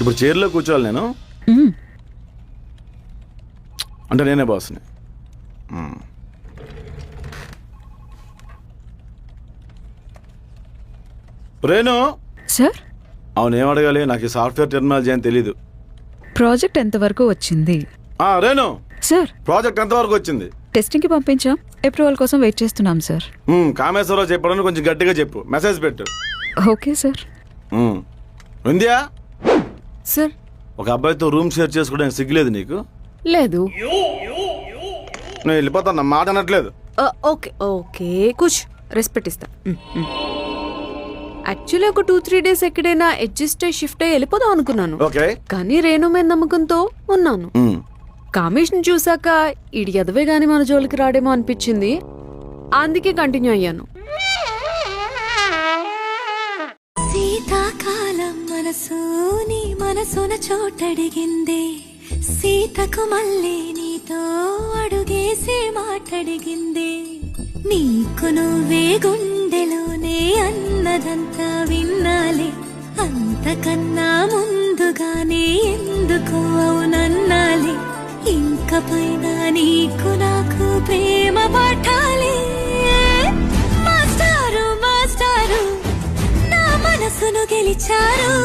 ఇప్పుడు చైర్లో కూర్చోవాలి నేను, మ్మ్. అంటే నేనే బాస్ని. రేణు, సార్, అవును ఏం అడగాలి? నాకు ఈ సాఫ్ట్వేర్ టెక్నాలజీ అని తెలీదు. ప్రాజెక్ట్ ఎంతవరకు వచ్చింది? రేణు, సార్, ప్రాజెక్ట్ ఎంతవరకు వచ్చింది? టెస్టింగ్కి పంపించాం, అప్రూవల్ కోసం వెయిట్ చేస్తున్నాం సార్. కామేశ్వరరావు చెప్పడానికి కొంచెం గట్టిగా చెప్పు, మెసేజ్ పెట్టు. Okay sir. వింధ్యా, సార్ ఒక అబ్బాయితో రూమ్ షేర్ చేసుకోవడానికి సిగ్గులేదు నీకు? లేదు. నేను వెళ్ళిపోతాను, నా మాట అనట్లేదు. ఓకే ఓకే కూర్చో, రెస్పెక్ట్ ఇస్తా. యాక్చువల్లీ ఒక 2-3 డేస్ ఎక్కడైనా అడ్జస్ట్ అయ్యి షిఫ్ట్ అయ్యి వెళ్ళిపోదాం అనుకున్నాను. ఓకే. కానీ రేణు మీద నమ్మకంతో ఉన్నాను. కామేష్ ని చూసాక ఈడి ఎదవే గాని మన జోలికి రాడేమో అనిపించింది, అందుకే కంటిన్యూ అయ్యాను. శీతాకాలం మనసు నీ మనసున చోటడిగిందే, సీతకు మళ్ళీ నీతో అడుగేసి మాటడిగిందే, నీకు నువ్వే గుండెలోనే అన్నదంతా విన్నాలే, అంతకన్నా ముందుగానే ఎందుకు అవునన్నాలే, ఇంక పైన నీకు నాకు ప్రేమ పాఠాలే. మాస్టారు మాస్టారు నా మనసును గెలిచారు.